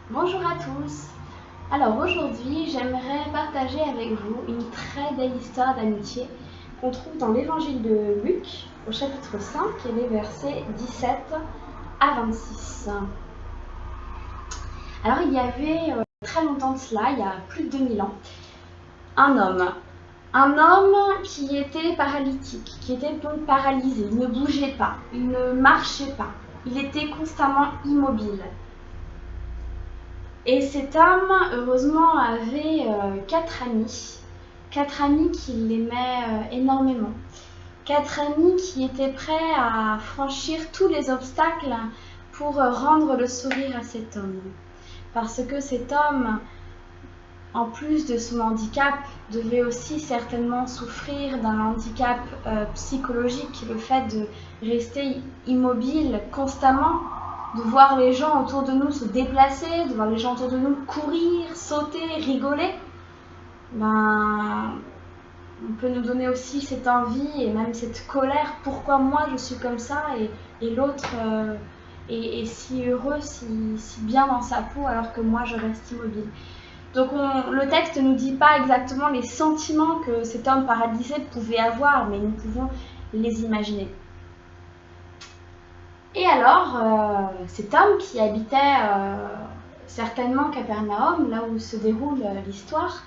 Bonjour à tous. Alors aujourd'hui, j'aimerais partager avec vous une très belle histoire d'amitié qu'on trouve dans l'évangile de Luc au chapitre 5 et les versets 17 à 26. Alors il y avait très longtemps de cela, il y a plus de 2000 ans, un homme qui était paralytique, qui était donc paralysé, il ne bougeait pas, il ne marchait pas, il était constamment immobile. Et cet homme, heureusement, avait 4 amis qui l'aimaient énormément. 4 amis qui étaient prêts à franchir tous les obstacles pour rendre le sourire à cet homme. Parce que cet homme, en plus de son handicap, devait aussi certainement souffrir d'un handicap psychologique, le fait de rester immobile constamment, de voir les gens autour de nous se déplacer, de voir les gens autour de nous courir, sauter, rigoler. On peut nous donner aussi cette envie et même cette colère. Pourquoi moi je suis comme ça et l'autre est si heureux, si bien dans sa peau alors que moi je reste immobile. Donc le texte ne nous dit pas exactement les sentiments que cet homme paralysé pouvait avoir, mais nous pouvons les imaginer. Et alors, cet homme qui habitait certainement Capernaum, là où se déroule l'histoire,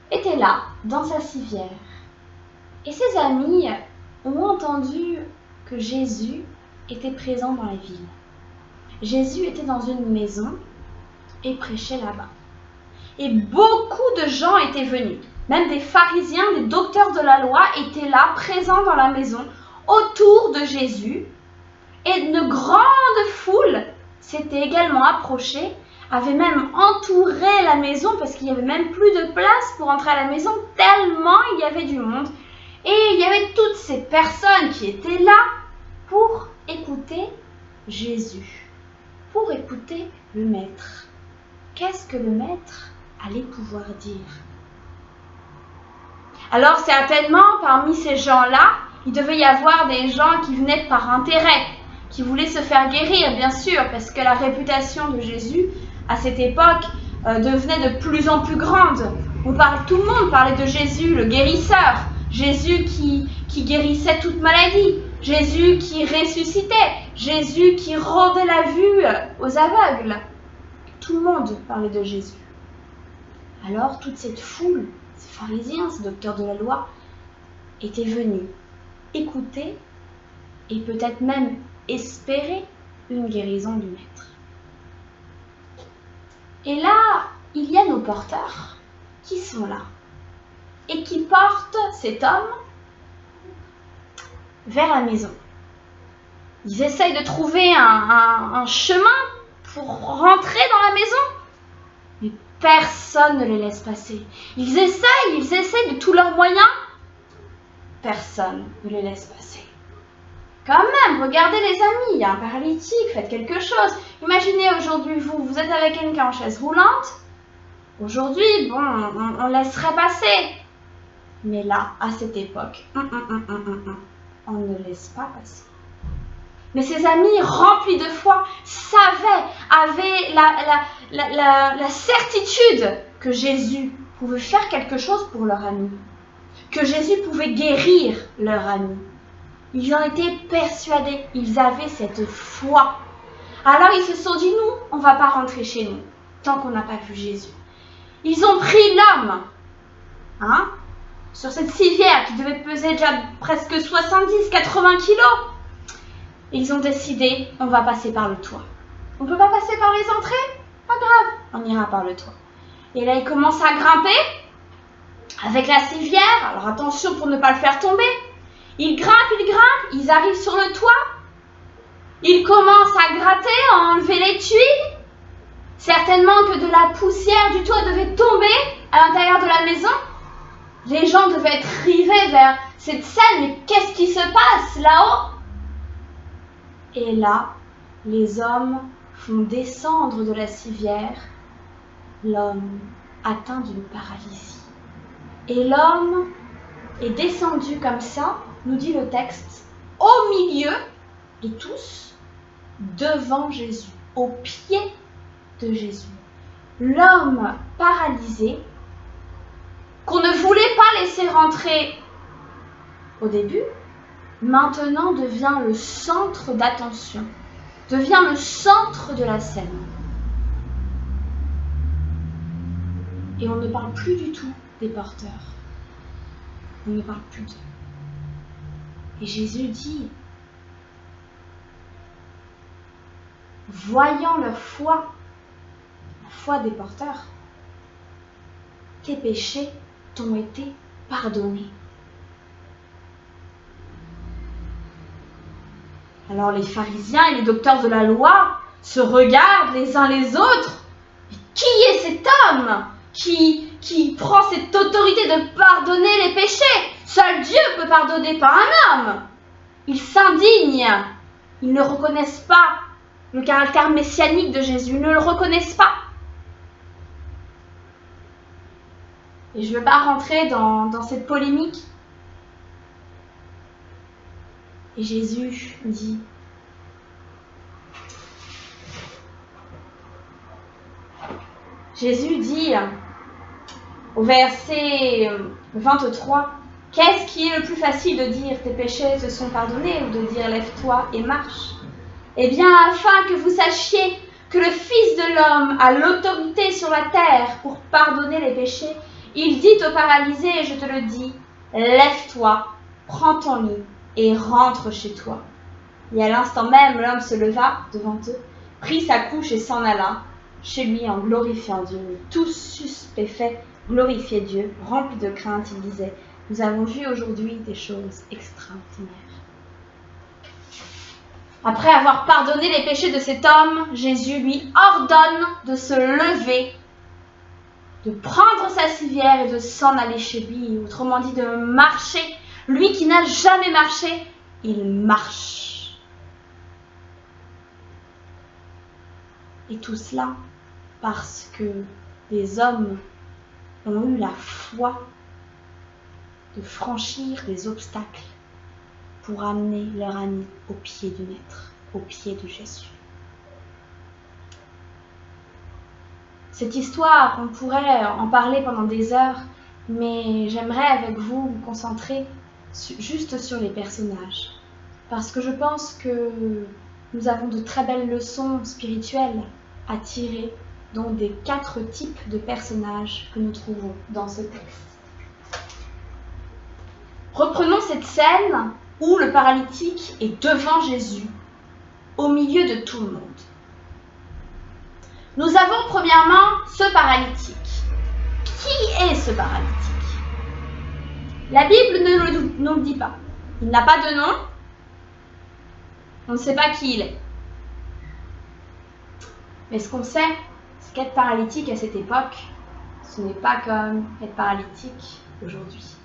était là, dans sa civière. Et ses amis ont entendu que Jésus était présent dans la ville. Jésus était dans une maison et prêchait là-bas. Et beaucoup de gens étaient venus. Même des pharisiens, des docteurs de la loi étaient là, présents dans la maison, autour de Jésus. Et une grande foule s'était également approchée, avait même entouré la maison parce qu'il n'y avait même plus de place pour entrer à la maison tellement il y avait du monde. Et il y avait toutes ces personnes qui étaient là pour écouter Jésus, pour écouter le Maître. Qu'est-ce que le Maître allait pouvoir dire? Alors certainement, parmi ces gens-là, il devait y avoir des gens qui venaient par intérêt, qui voulaient se faire guérir, bien sûr, parce que la réputation de Jésus, à cette époque, devenait de plus en plus grande. Tout le monde parlait de Jésus, le guérisseur, Jésus qui guérissait toute maladie, Jésus qui ressuscitait, Jésus qui rendait la vue aux aveugles. Tout le monde parlait de Jésus. Alors toute cette foule, ces pharisiens, ces docteurs de la loi, étaient venus écouter et peut-être même espérer une guérison du Maître. Et là, il y a nos porteurs qui sont là et qui portent cet homme vers la maison. Ils essayent de trouver un chemin pour rentrer dans la maison, mais personne ne les laisse passer. Ils essayent de tous leurs moyens, personne ne les laisse passer. Quand même, regardez les amis, il y a un paralytique, faites quelque chose. Imaginez aujourd'hui, vous êtes avec quelqu'un en chaise roulante. Aujourd'hui, on laisserait passer. Mais là, à cette époque, on ne laisse pas passer. Mais ses amis, remplis de foi, avaient la certitude que Jésus pouvait faire quelque chose pour leur ami, que Jésus pouvait guérir leur ami. Ils en étaient persuadés, ils avaient cette foi. Alors ils se sont dit, nous, on ne va pas rentrer chez nous, tant qu'on n'a pas vu Jésus. Ils ont pris l'homme, sur cette civière qui devait peser déjà presque 70-80 kilos. Ils ont décidé, on va passer par le toit. On ne peut pas passer par les entrées? Pas grave, on ira par le toit. Et là, ils commencent à grimper avec la civière. Alors attention pour ne pas le faire tomber. Ils grimpent, ils arrivent sur le toit. Ils commencent à gratter, à enlever les tuiles. Certainement que de la poussière du toit devait tomber à l'intérieur de la maison. Les gens devaient être rivés vers cette scène. Mais qu'est-ce qui se passe là-haut? Et là, les hommes font descendre de la civière l'homme atteint d'une paralysie. Et l'homme est descendu comme ça, nous dit le texte, au milieu de tous, devant Jésus, au pied de Jésus. L'homme paralysé, qu'on ne voulait pas laisser rentrer au début, maintenant devient le centre d'attention, devient le centre de la scène. Et on ne parle plus du tout des porteurs. On ne parle plus d'eux. Et Jésus dit, voyant leur foi, la foi des porteurs, tes péchés t'ont été pardonnés. Alors les pharisiens et les docteurs de la loi se regardent les uns les autres. Mais qui est cet homme qui prend cette autorité de pardonner les péchés? Seul Dieu peut pardonner, pas un homme. Ils s'indignent. Ils ne reconnaissent pas le caractère messianique de Jésus. Ils ne le reconnaissent pas. Et je ne veux pas rentrer dans cette polémique. Et Jésus dit, au verset 23, qu'est-ce qui est le plus facile de dire tes péchés te sont pardonnés ou de dire lève-toi et marche? Eh bien, afin que vous sachiez que le Fils de l'homme a l'autorité sur la terre pour pardonner les péchés, il dit au paralysé, et je te le dis, lève-toi, prends ton lit et rentre chez toi. Et à l'instant même, l'homme se leva devant eux, prit sa couche et s'en alla chez lui en glorifiant Dieu. Tous stupéfaits glorifiaient Dieu, remplis de crainte, ils disaient, nous avons vu aujourd'hui des choses extraordinaires. Après avoir pardonné les péchés de cet homme, Jésus lui ordonne de se lever, de prendre sa civière et de s'en aller chez lui, autrement dit de marcher. Lui qui n'a jamais marché, il marche. Et tout cela parce que des hommes ont eu la foi de franchir des obstacles pour amener leur ami au pied du Maître, au pied de Jésus. Cette histoire, on pourrait en parler pendant des heures, mais j'aimerais avec vous me concentrer juste sur les personnages. Parce que je pense que nous avons de très belles leçons spirituelles à tirer donc des 4 types de personnages que nous trouvons dans ce texte. Reprenons cette scène où le paralytique est devant Jésus, au milieu de tout le monde. Nous avons premièrement ce paralytique. Qui est ce paralytique? La Bible ne nous le dit pas. Il n'a pas de nom. On ne sait pas qui il est. Mais ce qu'on sait, c'est qu'être paralytique à cette époque, ce n'est pas comme être paralytique aujourd'hui.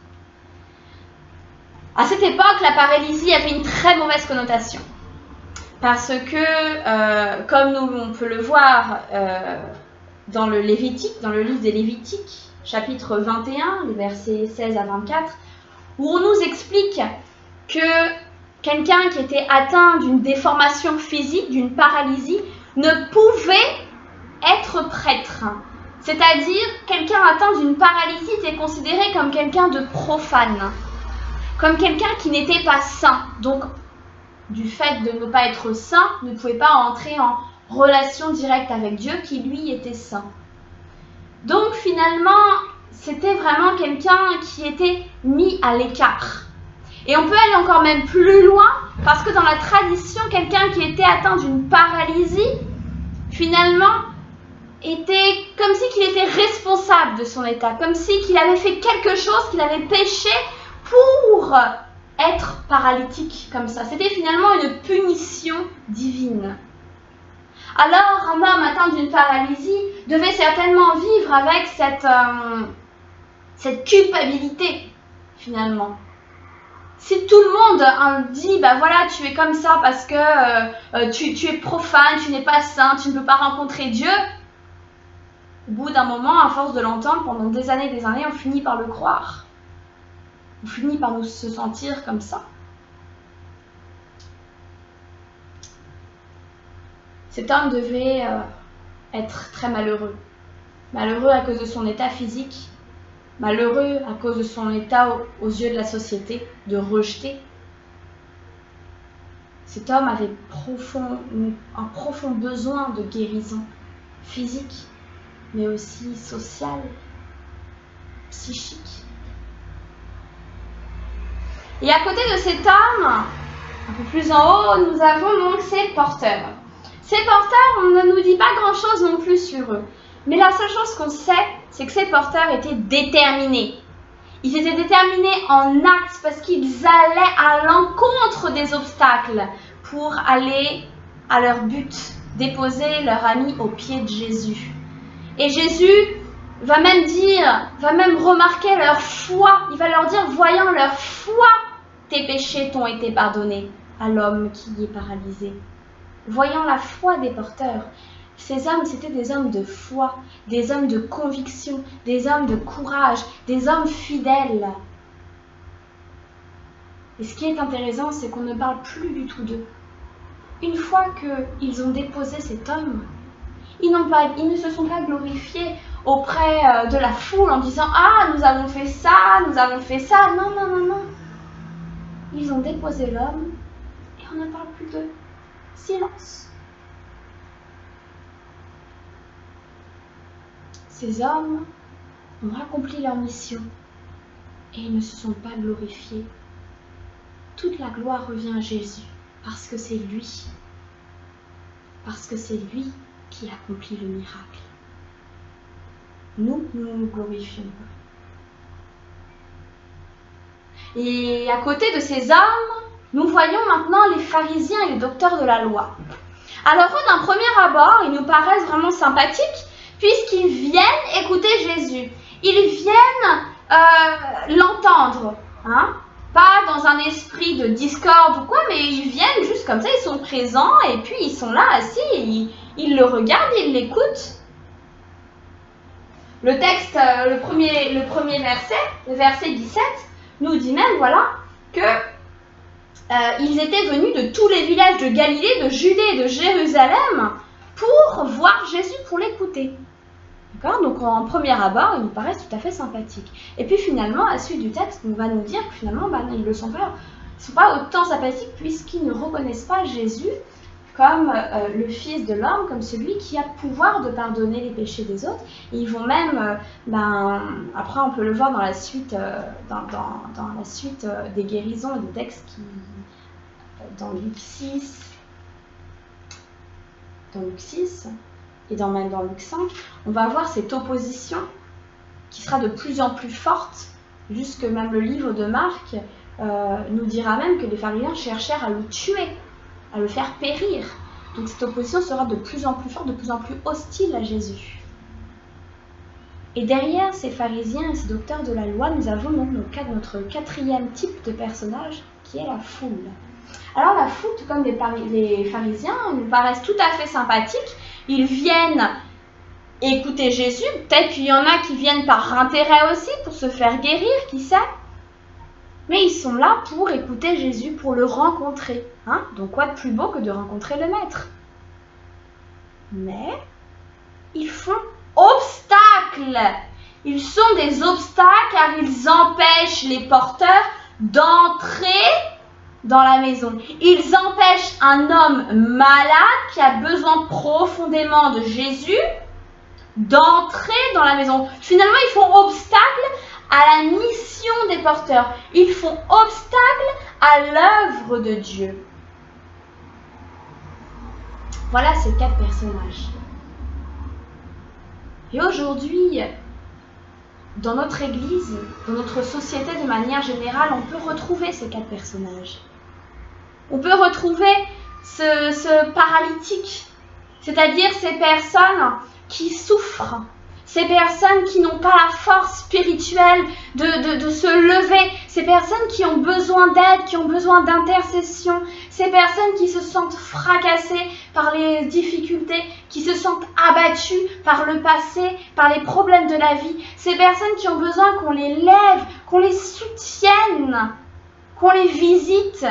À cette époque, la paralysie avait une très mauvaise connotation. Parce que, comme on peut le voir dans le Lévitique, dans le livre des Lévitiques, chapitre 21, les versets 16 à 24, où on nous explique que quelqu'un qui était atteint d'une déformation physique, d'une paralysie, ne pouvait être prêtre. C'est-à-dire, quelqu'un atteint d'une paralysie était considéré comme quelqu'un de profane, comme quelqu'un qui n'était pas saint. Donc, du fait de ne pas être saint, ne pouvait pas entrer en relation directe avec Dieu qui, lui, était saint. Donc, finalement, c'était vraiment quelqu'un qui était mis à l'écart. Et on peut aller encore même plus loin, parce que dans la tradition, quelqu'un qui était atteint d'une paralysie, finalement, était comme si qu'il était responsable de son état, comme si qu'il avait fait quelque chose, qu'il avait péché pour être paralytique comme ça. C'était finalement une punition divine. Alors, un homme atteint d'une paralysie devait certainement vivre avec cette culpabilité, finalement. Si tout le monde dit, bah voilà, tu es comme ça parce que tu es profane, tu n'es pas saint, tu ne peux pas rencontrer Dieu, au bout d'un moment, à force de l'entendre, pendant des années, on finit par le croire. On finit par nous se sentir comme ça. Cet homme devait être très malheureux. Malheureux à cause de son état physique, malheureux à cause de son état aux yeux de la société, de rejeté. Cet homme avait un profond besoin de guérison physique, mais aussi sociale, psychique. Et à côté de cet homme, un peu plus en haut, nous avons donc ces porteurs. Ces porteurs, on ne nous dit pas grand-chose non plus sur eux. Mais la seule chose qu'on sait, c'est que ces porteurs étaient déterminés. Ils étaient déterminés en actes parce qu'ils allaient à l'encontre des obstacles pour aller à leur but, déposer leur ami aux pieds de Jésus. Et Jésus va même remarquer leur foi. Il va leur dire, voyant leur foi, tes péchés t'ont été pardonnés, à l'homme qui est paralysé. Voyant la foi des porteurs, ces hommes, c'était des hommes de foi, des hommes de conviction, des hommes de courage, des hommes fidèles. Et ce qui est intéressant, c'est qu'on ne parle plus du tout d'eux. Une fois qu'ils ont déposé cet homme, ils ne se sont pas glorifiés auprès de la foule en disant « Ah, nous avons fait ça, nous avons fait ça ». Non, non, non, non. Ils ont déposé l'homme et on ne parle plus d'eux. Silence. Ces hommes ont accompli leur mission et ils ne se sont pas glorifiés. Toute la gloire revient à Jésus parce que c'est lui. Parce que c'est lui qui accomplit le miracle. Nous ne nous glorifions pas. Et à côté de ces hommes, nous voyons maintenant les pharisiens et les docteurs de la loi. Alors eux, d'un premier abord, ils nous paraissent vraiment sympathiques puisqu'ils viennent écouter Jésus. Ils viennent l'entendre, hein? Pas dans un esprit de discorde ou quoi, mais ils viennent juste comme ça, ils sont présents et puis ils sont là assis, et ils le regardent, ils l'écoutent. Le texte, le premier verset, le verset 17, nous dit même, voilà, que ils étaient venus de tous les villages de Galilée, de Judée et de Jérusalem pour voir Jésus, pour l'écouter. D'accord ? Donc en premier abord, ils nous paraissent tout à fait sympathiques. Et puis finalement, à la suite du texte, on va nous dire que finalement, ils ne sont pas autant sympathiques puisqu'ils ne reconnaissent pas Jésus comme le Fils de l'homme, comme celui qui a pouvoir de pardonner les péchés des autres. Et ils vont même, après on peut le voir dans la suite, dans la suite des guérisons et des textes qui, dans Luc 6 et même dans Luc 5, on va voir cette opposition qui sera de plus en plus forte, jusque même le livre de Marc nous dira même que les pharisiens cherchèrent à le tuer, à le faire périr. Donc cette opposition sera de plus en plus forte, de plus en plus hostile à Jésus. Et derrière ces pharisiens et ces docteurs de la loi, nous avons donc notre quatrième type de personnage, qui est la foule. Alors la foule, tout comme les pharisiens, nous paraissent tout à fait sympathiques. Ils viennent écouter Jésus. Peut-être qu'il y en a qui viennent par intérêt aussi, pour se faire guérir, qui sait. Mais ils sont là pour écouter Jésus, pour le rencontrer. Hein? Donc quoi de plus beau que de rencontrer le Maître? Mais ils font obstacle. Ils sont des obstacles car ils empêchent les porteurs d'entrer dans la maison. Ils empêchent un homme malade qui a besoin profondément de Jésus d'entrer dans la maison. Finalement, ils font obstacle à la mission des porteurs. Ils font obstacle à l'œuvre de Dieu. Voilà ces 4 personnages. Et aujourd'hui, dans notre Église, dans notre société de manière générale, on peut retrouver ces 4 personnages. On peut retrouver ce paralytique, c'est-à-dire ces personnes qui souffrent, ces personnes qui n'ont pas la force spirituelle de se lever, ces personnes qui ont besoin d'aide, qui ont besoin d'intercession, ces personnes qui se sentent fracassées par les difficultés, qui se sentent abattues par le passé, par les problèmes de la vie, ces personnes qui ont besoin qu'on les lève, qu'on les soutienne, qu'on les visite.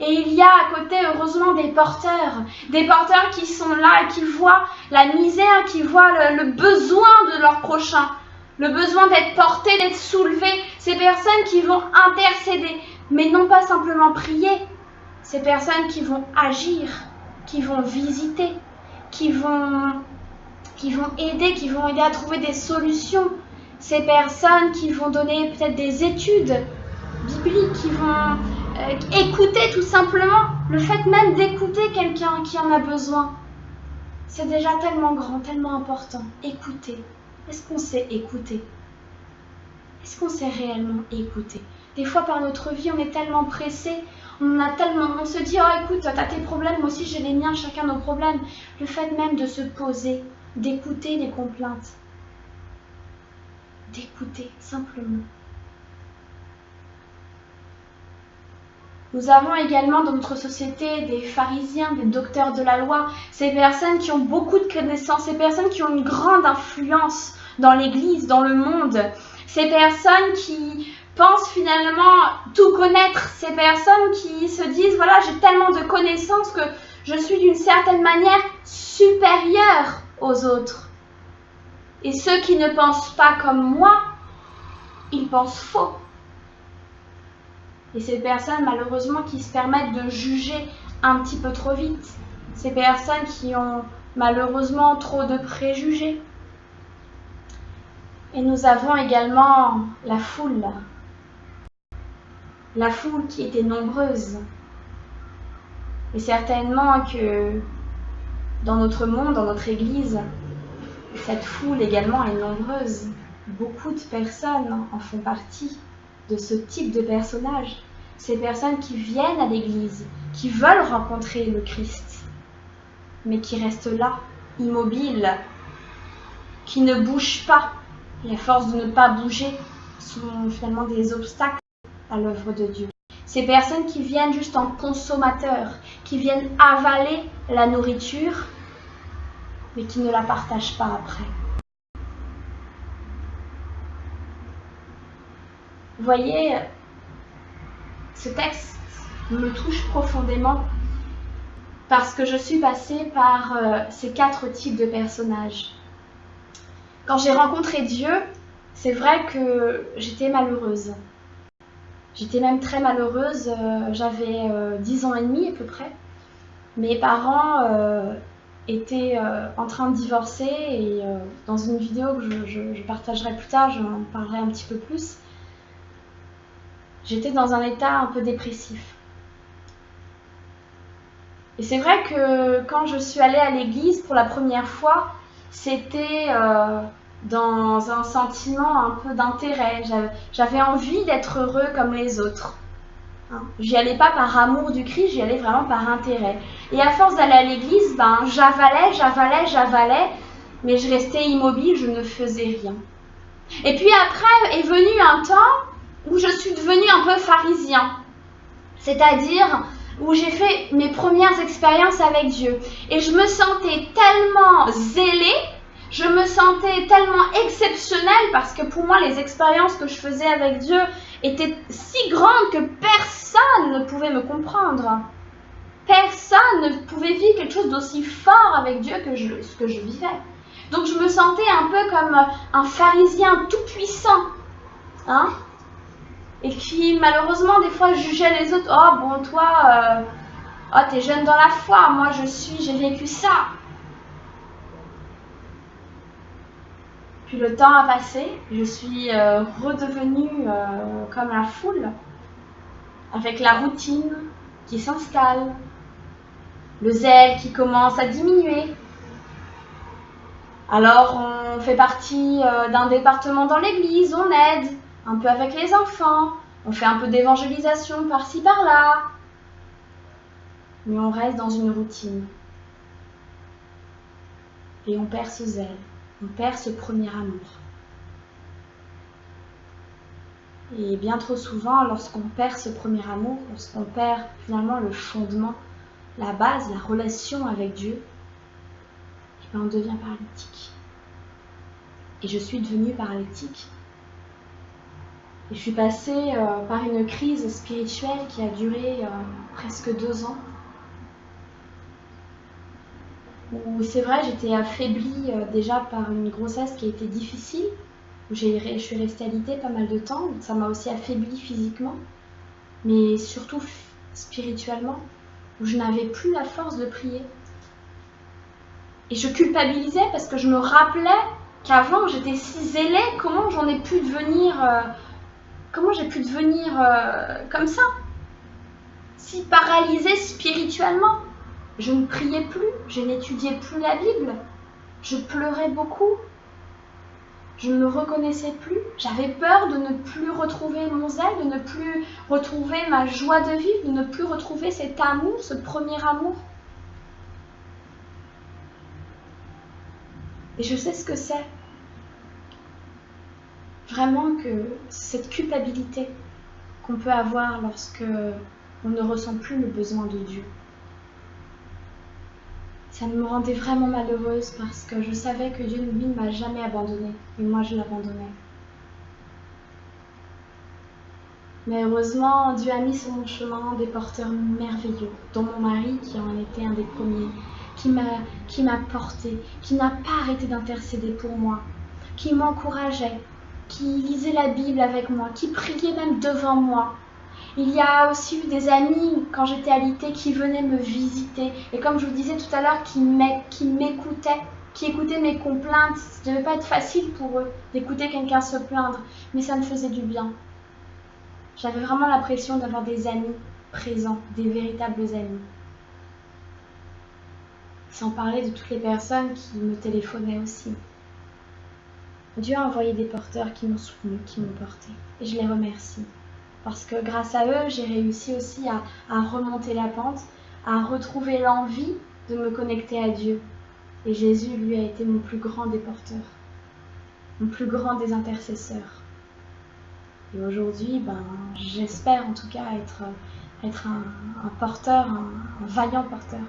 Et il y a à côté, heureusement, des porteurs qui sont là et qui voient la misère, qui voient le besoin de leur prochain, le besoin d'être porté, d'être soulevé. Ces personnes qui vont intercéder, mais non pas simplement prier. Ces personnes qui vont agir, qui vont visiter, qui vont aider, qui vont aider à trouver des solutions. Ces personnes qui vont donner peut-être des études bibliques, qui vont écouter tout simplement. Le fait même d'écouter quelqu'un qui en a besoin, c'est déjà tellement grand, tellement important. Écouter. Est-ce qu'on sait écouter? Est-ce qu'on sait réellement écouter? Des fois, par notre vie, on est tellement pressé, on se dit, oh écoute, t'as tes problèmes, moi aussi j'ai les miens, chacun nos problèmes. Le fait même de se poser, d'écouter les complaintes, d'écouter simplement. Nous avons également dans notre société des pharisiens, des docteurs de la loi, ces personnes qui ont beaucoup de connaissances, ces personnes qui ont une grande influence dans l'Église, dans le monde, ces personnes qui pensent finalement tout connaître, ces personnes qui se disent, voilà, j'ai tellement de connaissances que je suis d'une certaine manière supérieure aux autres. Et ceux qui ne pensent pas comme moi, ils pensent faux. Et ces personnes, malheureusement, qui se permettent de juger un petit peu trop vite. Ces personnes qui ont malheureusement trop de préjugés. Et nous avons également la foule. La foule qui était nombreuse. Et certainement que dans notre monde, dans notre Église, cette foule également est nombreuse. Beaucoup de personnes en font partie. De ce type de personnages, ces personnes qui viennent à l'église, qui veulent rencontrer le Christ, mais qui restent là, immobiles, qui ne bougent pas. Et à force de ne pas bouger, sont finalement des obstacles à l'œuvre de Dieu. Ces personnes qui viennent juste en consommateurs, qui viennent avaler la nourriture, mais qui ne la partagent pas après. Vous voyez, ce texte me touche profondément parce que je suis passée par ces 4 types de personnages. Quand j'ai rencontré Dieu, c'est vrai que j'étais malheureuse. J'étais même très malheureuse, j'avais 10 ans et demi à peu près. Mes parents étaient en train de divorcer et dans une vidéo que je partagerai plus tard, j'en parlerai un petit peu plus. J'étais dans un état un peu dépressif. Et c'est vrai que quand je suis allée à l'église pour la première fois, c'était dans un sentiment un peu d'intérêt. J'avais envie d'être heureux comme les autres. J'y allais pas par amour du Christ, j'y allais vraiment par intérêt. Et à force d'aller à l'église, j'avalais, mais je restais immobile, je ne faisais rien. Et puis après est venu un temps où je suis devenue un peu pharisien, c'est-à-dire où j'ai fait mes premières expériences avec Dieu. Et je me sentais tellement zélée, je me sentais tellement exceptionnelle, parce que pour moi, les expériences que je faisais avec Dieu étaient si grandes que personne ne pouvait me comprendre. Personne ne pouvait vivre quelque chose d'aussi fort avec Dieu que ce que je vivais. Donc je me sentais un peu comme un pharisien tout-puissant, et qui malheureusement des fois jugeait les autres. Oh bon, toi, t'es jeune dans la foi, moi j'ai vécu ça. Puis le temps a passé, je suis redevenue comme la foule, avec la routine qui s'installe, le zèle qui commence à diminuer. Alors on fait partie d'un département dans l'église, on aide un peu avec les enfants, on fait un peu d'évangélisation par-ci par-là, mais on reste dans une routine. Et on perd ce zèle, on perd ce premier amour. Et bien trop souvent, lorsqu'on perd ce premier amour, lorsqu'on perd finalement le fondement, la base, la relation avec Dieu, on devient paralytique. Et je suis devenue paralytique. Et je suis passée par une crise spirituelle qui a duré presque 2 ans. Où c'est vrai, j'étais affaiblie déjà par une grossesse qui a été difficile. Où je suis restée alitée pas mal de temps. Ça m'a aussi affaiblie physiquement, mais surtout spirituellement, où je n'avais plus la force de prier. Et je culpabilisais parce que je me rappelais qu'avant j'étais si zélée, comment j'ai pu devenir comme ça, si paralysée spirituellement. Je ne priais plus, je n'étudiais plus la Bible, je pleurais beaucoup, je ne me reconnaissais plus, j'avais peur de ne plus retrouver mon zèle, de ne plus retrouver ma joie de vivre, de ne plus retrouver cet amour, ce premier amour. Et je sais ce que c'est. Vraiment que cette culpabilité qu'on peut avoir lorsque on ne ressent plus le besoin de Dieu. Ça me rendait vraiment malheureuse parce que je savais que Dieu, lui, ne m'a jamais abandonnée. Et moi, je l'abandonnais. Mais heureusement, Dieu a mis sur mon chemin des porteurs merveilleux, dont mon mari qui en était un des premiers, qui m'a porté, qui n'a pas arrêté d'intercéder pour moi, qui m'encourageait, qui lisait la Bible avec moi, qui priait même devant moi. Il y a aussi eu des amis, quand j'étais alitée, qui venaient me visiter. Et comme je vous disais tout à l'heure, qui m'écoutaient, qui écoutaient mes complaintes. Ça ne devait pas être facile pour eux d'écouter quelqu'un se plaindre, mais ça me faisait du bien. J'avais vraiment l'impression d'avoir des amis présents, des véritables amis. Sans parler de toutes les personnes qui me téléphonaient aussi. Dieu a envoyé des porteurs qui m'ont soutenu, qui m'ont porté. Et je les remercie. Parce que grâce à eux, j'ai réussi aussi à remonter la pente, à retrouver l'envie de me connecter à Dieu. Et Jésus, lui, a été mon plus grand des porteurs, mon plus grand des intercesseurs. Et aujourd'hui, j'espère en tout cas être un porteur, un vaillant porteur.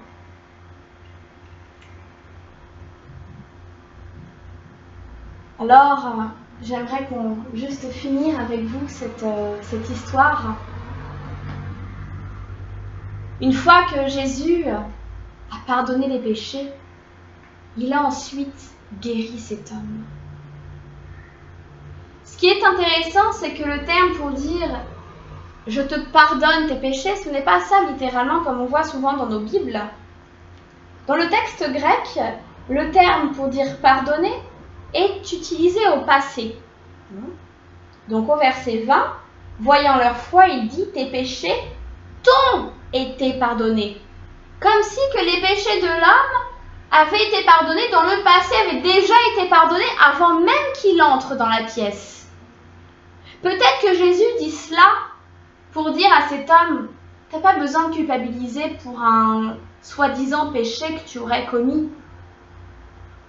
Alors, j'aimerais juste finir avec vous cette histoire. Une fois que Jésus a pardonné les péchés, il a ensuite guéri cet homme. Ce qui est intéressant, c'est que le terme pour dire « je te pardonne tes péchés », ce n'est pas ça littéralement comme on voit souvent dans nos Bibles. Dans le texte grec, le terme pour dire « pardonner » est utilisé au passé. Donc au verset 20, voyant leur foi, il dit « tes péchés t'ont été pardonnés ». Comme si que les péchés de l'homme avaient été pardonnés dans le passé, avaient déjà été pardonnés avant même qu'il entre dans la pièce. Peut-être que Jésus dit cela pour dire à cet homme « tu n'as pas besoin de culpabiliser pour un soi-disant péché que tu aurais commis. »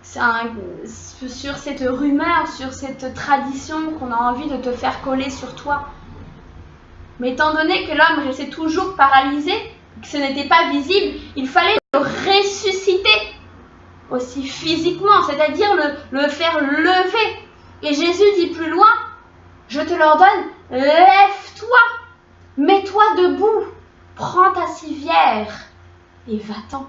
Sur cette rumeur, sur cette tradition qu'on a envie de te faire coller sur toi. Mais étant donné que l'homme restait toujours paralysé, que ce n'était pas visible, il fallait le ressusciter aussi physiquement, c'est-à-dire le faire lever. Et Jésus dit plus loin, je te l'ordonne, lève-toi, mets-toi debout, prends ta civière et va-t'en.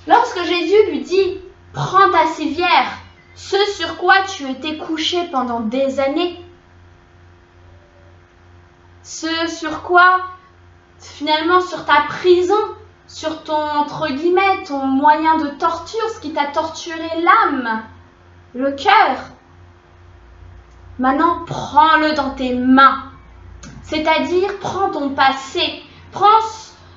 Lorsque Jésus lui dit, prends ta civière, ce sur quoi tu étais couché pendant des années, ce sur quoi, finalement, sur ta prison, sur ton, entre guillemets, ton moyen de torture, ce qui t'a torturé l'âme, le cœur. Maintenant, prends-le dans tes mains. C'est-à-dire, prends ton passé, prends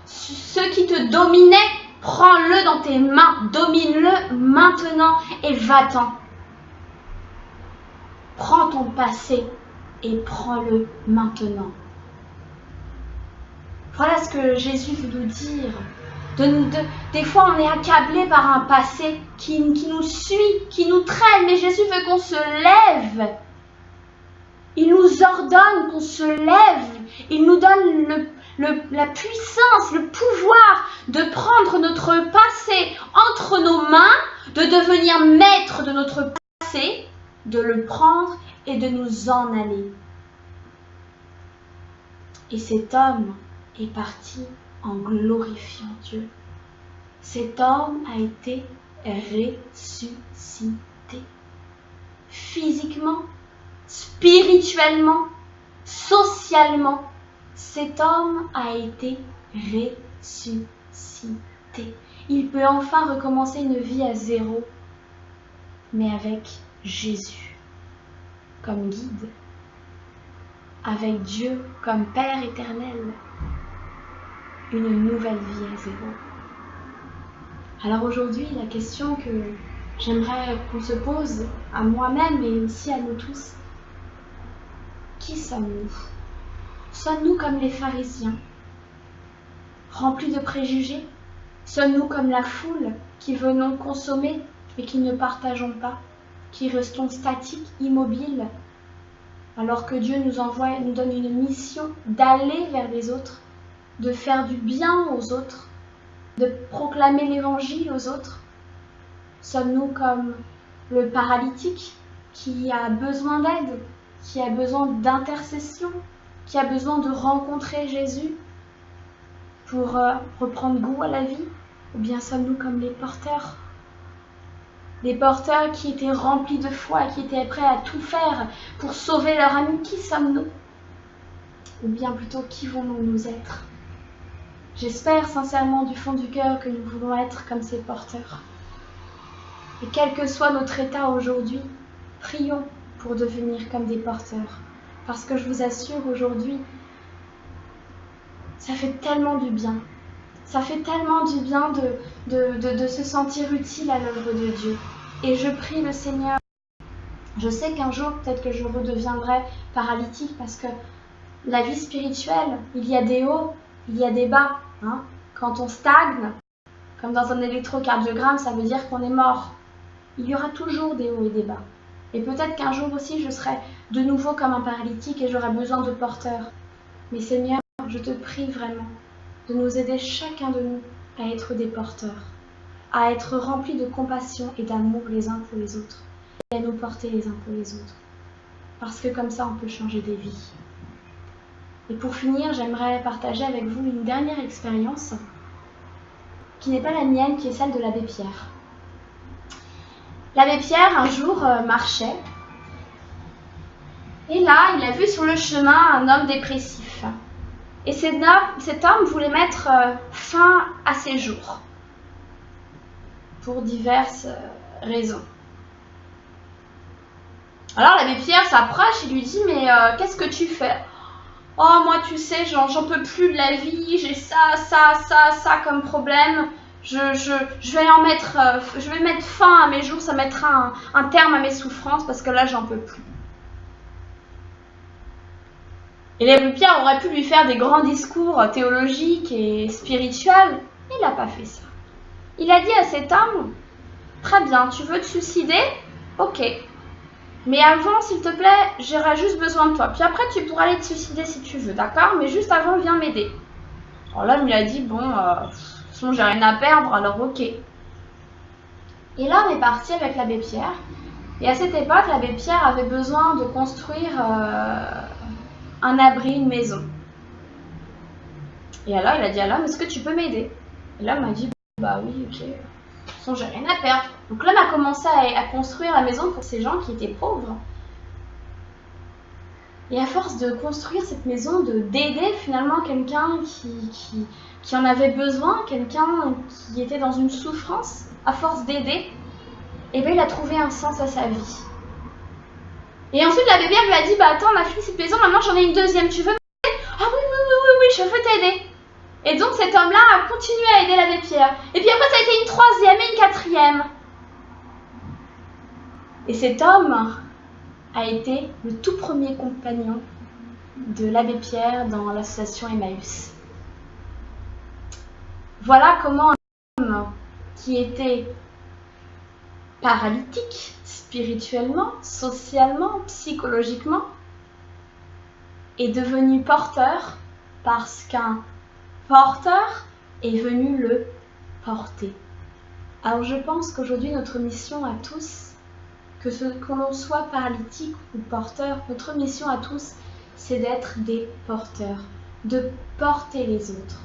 ce qui te dominait, prends-le dans tes mains, domine-le maintenant et va-t'en. Prends ton passé et prends-le maintenant. Voilà ce que Jésus veut nous dire. Des fois, on est accablé par un passé qui nous suit, qui nous traîne, mais Jésus veut qu'on se lève. Il nous ordonne qu'on se lève. Il nous donne la puissance, le pouvoir de prendre notre passé entre nos mains, de devenir maître de notre passé, de le prendre et de nous en aller. Et cet homme est parti en glorifiant Dieu. Cet homme a été ressuscité. Physiquement, spirituellement, socialement, cet homme a été ressuscité. Il peut enfin recommencer une vie à zéro, mais avec Jésus comme guide, avec Dieu comme Père éternel, une nouvelle vie à zéro. Alors aujourd'hui, la question que j'aimerais qu'on se pose à moi-même et aussi à nous tous, qui sommes-nous? Sommes-nous comme les pharisiens, remplis de préjugés? Sommes-nous comme la foule qui venons consommer mais qui ne partageons pas, qui restons statiques, immobiles, alors que Dieu nous donne une mission d'aller vers les autres, de faire du bien aux autres, de proclamer l'évangile aux autres? Sommes-nous comme le paralytique qui a besoin d'aide, qui a besoin d'intercession, qui a besoin de rencontrer Jésus pour reprendre goût à la vie? Ou bien sommes-nous comme les porteurs qui étaient remplis de foi, qui étaient prêts à tout faire pour sauver leur ami? Qui sommes-nous? Ou bien plutôt, qui voulons-nous être? J'espère sincèrement du fond du cœur que nous voulons être comme ces porteurs. Et quel que soit notre état aujourd'hui, prions pour devenir comme des porteurs. Parce que je vous assure, aujourd'hui, ça fait tellement du bien. Ça fait tellement du bien de se sentir utile à l'œuvre de Dieu. Et je prie le Seigneur. Je sais qu'un jour, peut-être que je redeviendrai paralytique parce que la vie spirituelle, il y a des hauts, il y a des bas. Hein. Quand on stagne, comme dans un électrocardiogramme, ça veut dire qu'on est mort. Il y aura toujours des hauts et des bas. Et peut-être qu'un jour aussi, je serai de nouveau comme un paralytique et j'aurai besoin de porteurs. Mais Seigneur, je te prie vraiment de nous aider chacun de nous à être des porteurs, à être remplis de compassion et d'amour les uns pour les autres, et à nous porter les uns pour les autres. Parce que comme ça, on peut changer des vies. Et pour finir, j'aimerais partager avec vous une dernière expérience qui n'est pas la mienne, qui est celle de l'abbé Pierre. L'abbé Pierre, un jour, marchait, et là, il a vu sur le chemin un homme dépressif. Et cet homme voulait mettre fin à ses jours, pour diverses raisons. Alors l'abbé Pierre s'approche et lui dit « Mais qu'est-ce que tu fais ? Oh, moi, tu sais, j'en peux plus de la vie, j'ai ça comme problème. Je vais mettre fin à mes jours, ça mettra un terme à mes souffrances parce que là, j'en peux plus. » Et l'abbé Pierre aurait pu lui faire des grands discours théologiques et spirituels. Il n'a pas fait ça. Il a dit à cet homme, « Très bien, tu veux te suicider? Ok. Mais avant, s'il te plaît, j'aurai juste besoin de toi. Puis après, tu pourras aller te suicider si tu veux, d'accord? Mais juste avant, viens m'aider. » Alors l'homme, il a dit, « Bon, de toute façon, j'ai rien à perdre, alors ok. » Et l'homme est parti avec l'abbé Pierre. Et à cette époque, l'abbé Pierre avait besoin de construire un abri, une maison. Et alors, il a dit à l'homme, « Est-ce que tu peux m'aider ?» Et l'homme a dit, « Bah oui, ok. De toute façon, j'ai rien à perdre. » Donc l'homme a commencé à construire la maison pour ces gens qui étaient pauvres. Et à force de construire cette maison, d'aider finalement quelqu'un qui en avait besoin, quelqu'un qui était dans une souffrance, à force d'aider, et bien il a trouvé un sens à sa vie. Et ensuite l'abbé Pierre lui a dit, bah attends, on a fini cette maison, maintenant j'en ai une deuxième, tu veux m'aider? Ah oui, je veux t'aider. Et donc cet homme-là a continué à aider l'abbé Pierre. Et puis après ça a été une troisième et une quatrième. Et cet homme a été le tout premier compagnon de l'abbé Pierre dans l'association Emmaüs. Voilà comment un homme qui était paralytique spirituellement, socialement, psychologiquement, est devenu porteur parce qu'un porteur est venu le porter. Alors je pense qu'aujourd'hui notre mission à tous, que l'on soit paralytique ou porteur, notre mission à tous, c'est d'être des porteurs. de porter les autres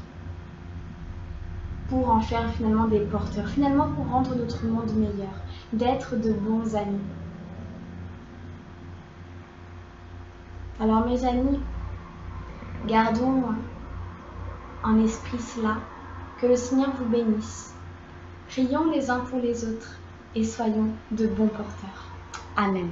pour en faire finalement des porteurs, finalement pour rendre notre monde meilleur, d'être de bons amis. Alors mes amis, gardons en esprit cela, que le Seigneur vous bénisse. Prions les uns pour les autres et soyons de bons porteurs. Amen.